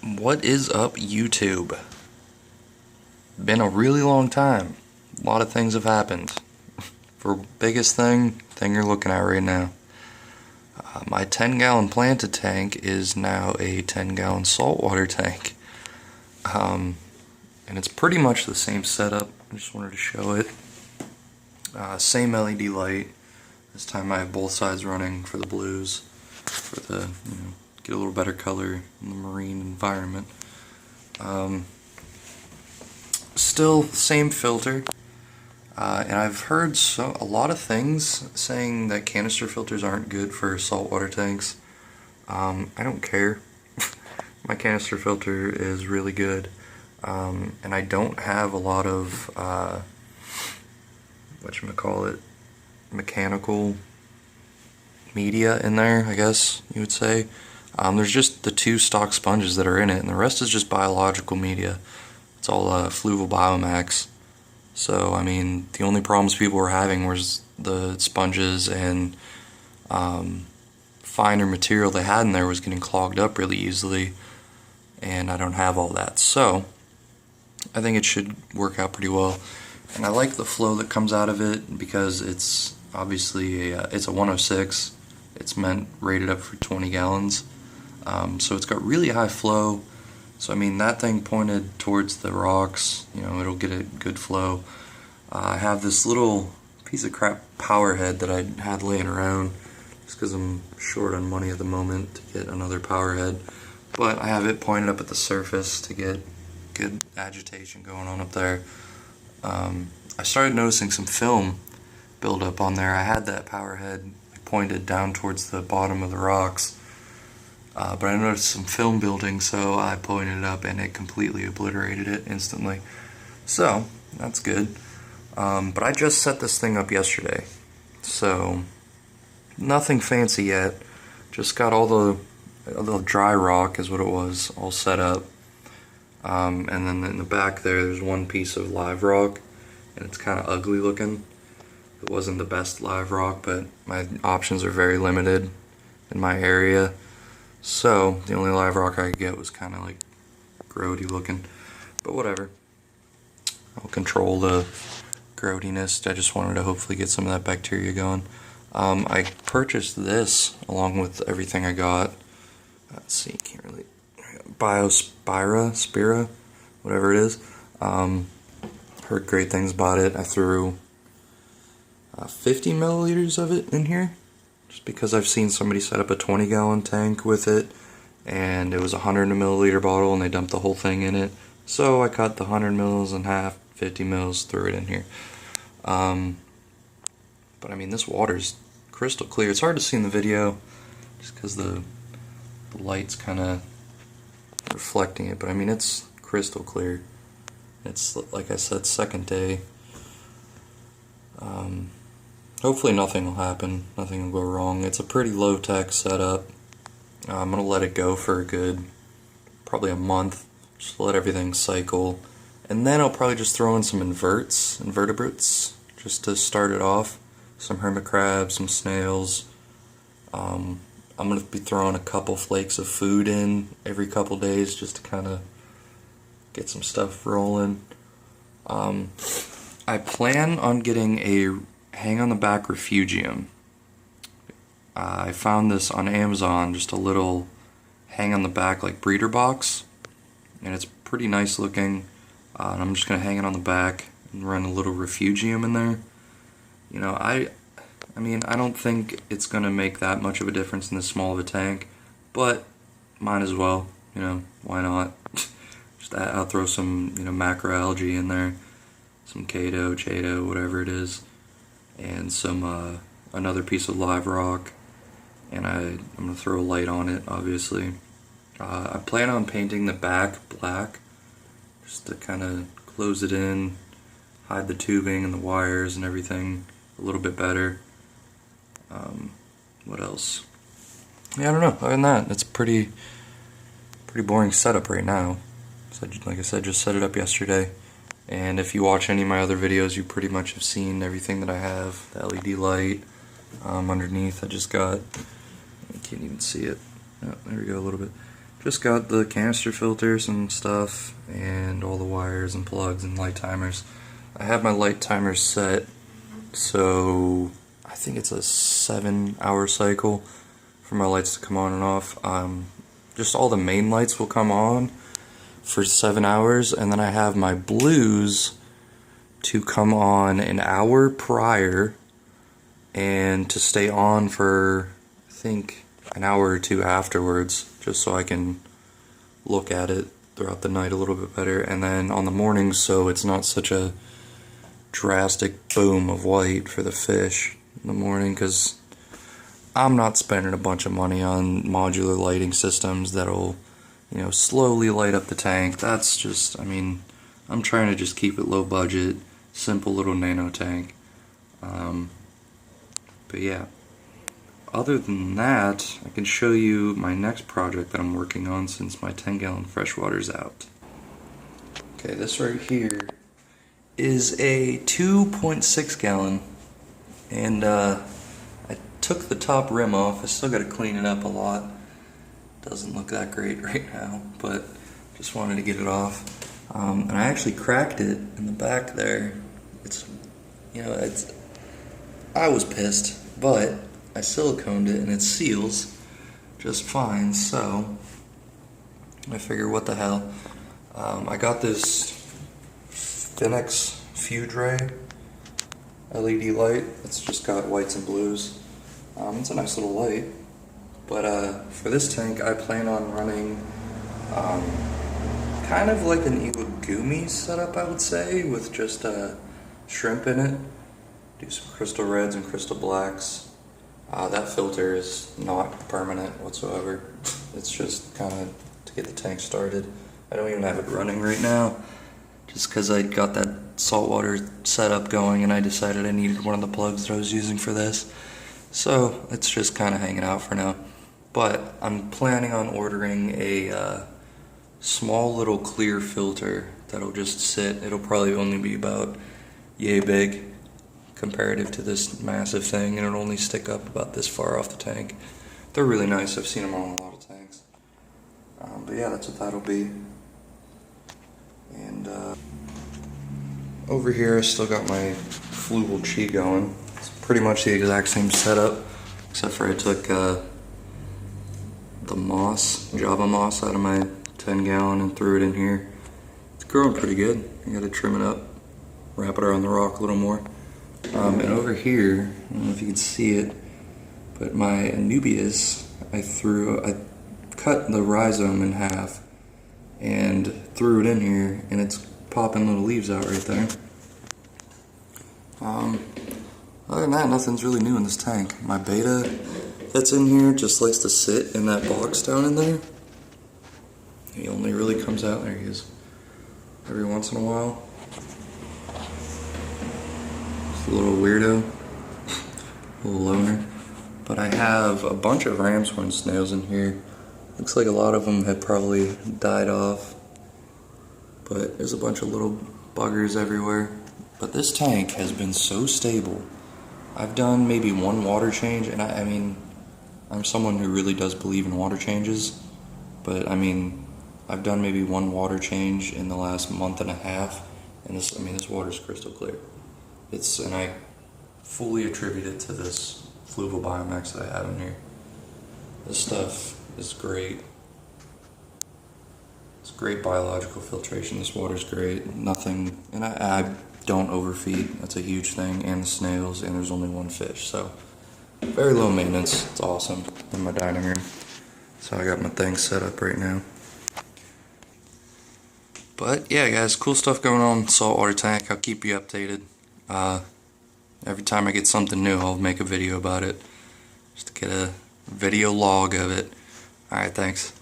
What is up, YouTube? Been a really long time. A lot of things have happened. For biggest thing you're looking at right now. My 10-gallon planted tank is now a 10-gallon saltwater tank. And it's pretty much the same setup. I just wanted to show it. Same LED light. This time I have both sides running for the blues, for the, get a little better color in the marine environment. Still same filter, and I've heard a lot of things saying that canister filters aren't good for saltwater tanks. I don't care. My canister filter is really good, and I don't have a lot of mechanical media in there, I guess you would say. There's just the 2 stock sponges that are in it, and the rest is just biological media. It's all Fluval Biomax. So, I mean, the only problems people were having was the sponges and finer material they had in there was getting clogged up really easily, and I don't have all that. So, I think it should work out pretty well. And I like the flow that comes out of it because it's obviously it's a 106. It's rated up for 20 gallons. So it's got really high flow. So I mean, that thing pointed towards the rocks, it'll get a good flow. I have this little piece of crap power head that I had laying around just because I'm short on money at the moment to get another power head. But I have it pointed up at the surface to get good agitation going on up there. I started noticing some film build up on there. I had that power head pointed down towards the bottom of the rocks. But I noticed some film building, so I pointed it up and it completely obliterated it instantly. So, that's good. But I just set this thing up yesterday. So, nothing fancy yet. Just got all the dry rock is what it was, all set up. And then in the back there's one piece of live rock, and it's kind of ugly looking. It wasn't the best live rock, but my options are very limited in my area. So, the only live rock I could get was kind of like grody looking, but whatever. I'll control the grodiness. I just wanted to hopefully get some of that bacteria going. I purchased this along with everything I got. Let's see, can't really. Spira, whatever it is. Heard great things about it. I threw 50 milliliters of it in here. Just because I've seen somebody set up a 20-gallon tank with it, and it was a 100 milliliter bottle, and they dumped the whole thing in it. So I cut the 100 mils in half, 50 mils, threw it in here. But I mean, this water's crystal clear. It's hard to see in the video, just because the light's kind of reflecting it. But I mean, it's crystal clear. It's, like I said, second day. Hopefully nothing will happen, nothing will go wrong. It's a pretty low-tech setup. I'm going to let it go for a good, probably a month, just let everything cycle. And then I'll probably just throw in some invertebrates, just to start it off. Some hermit crabs, some snails. I'm going to be throwing a couple flakes of food in every couple days just to kind of get some stuff rolling. I plan on getting a hang on the back refugium. I found this on Amazon, just a little hang on the back like breeder box, and it's pretty nice looking. And I'm just gonna hang it on the back and run a little refugium in there. I mean, I don't think it's gonna make that much of a difference in this small of a tank, but might as well. Why not? Just I'll throw some macroalgae in there, some chaeto, whatever it is, and some another piece of live rock, and I'm going to throw a light on it, obviously. I plan on painting the back black, just to kind of close it in, hide the tubing and the wires and everything a little bit better. What else? Yeah, I don't know. Other than that, it's pretty boring setup right now. So, like I said, just set it up yesterday. And if you watch any of my other videos, you pretty much have seen everything that I have. The LED light underneath I just got. I can't even see it. Oh, there we go a little bit. just got the canister filters and stuff, and all the wires and plugs and light timers. I have my light timer set, so I think it's a 7-hour cycle for my lights to come on and off. Just all the main lights will come on for 7 hours, and then I have my blues to come on an hour prior and to stay on for, I think, an hour or two afterwards, just so I can look at it throughout the night a little bit better. And then on the mornings, so it's not such a drastic boom of white for the fish in the morning, because I'm not spending a bunch of money on modular lighting systems that'll, slowly light up the tank. That's just, I'm trying to just keep it low budget, simple little nano tank. But yeah, other than that, I can show you my next project that I'm working on since my 10-gallon freshwater's out. Okay, this right here is a 2.6 gallon, and I took the top rim off. I still got to clean it up a lot. Doesn't look that great right now, but just wanted to get it off. And I actually cracked it in the back there. I was pissed, but I siliconed it and it seals just fine, so I figure what the hell. I got this Finex Fuge Ray LED light. It's just got whites and blues. It's a nice little light, but for this tank I plan on running kind of like an Iwagumi setup, I would say, with just shrimp in it. Do some crystal reds and crystal blacks. That filter is not permanent whatsoever. It's just kind of to get the tank started. I don't even have it running right now, just because I got that saltwater setup going and I decided I needed one of the plugs that I was using for this. So it's just kind of hanging out for now. But I'm planning on ordering a small little clear filter that'll just sit. It'll probably only be about yay big comparative to this massive thing, and it'll only stick up about this far off the tank. They're really nice. I've seen them on a lot of tanks. But yeah, that's what that'll be. And over here I still got my Fluval Chi going. It's pretty much the exact same setup, except for I took the moss, Java moss, out of my 10-gallon and threw it in here. It's growing pretty good. I gotta trim it up, wrap it around the rock a little more. And over here, I don't know if you can see it, but my Anubias, I cut the rhizome in half and threw it in here, and it's popping little leaves out right there. Other than that, nothing's really new in this tank. My beta that's in here just likes to sit in that box down in there. He only really comes out, there he is, every once in a while. A little weirdo, a little loner. But I have a bunch of ram's horn snails in here. Looks like a lot of them have probably died off, but there's a bunch of little buggers everywhere. But this tank has been so stable. I've done maybe one water change, and I'm someone who really does believe in water changes, but I've done maybe one water change in the last month and a half, and this water's crystal clear. And I fully attribute it to this Fluval Biomax that I have in here. This stuff is great. It's great biological filtration. This water's great. Nothing, and I don't overfeed. That's a huge thing. And the snails, and there's only one fish, so very low maintenance. It's awesome in my dining room. So I got my thing set up right now. But yeah, guys, cool stuff going on in the saltwater tank. I'll keep you updated. Every time I get something new, I'll make a video about it, just to get a video log of it. Alright, thanks.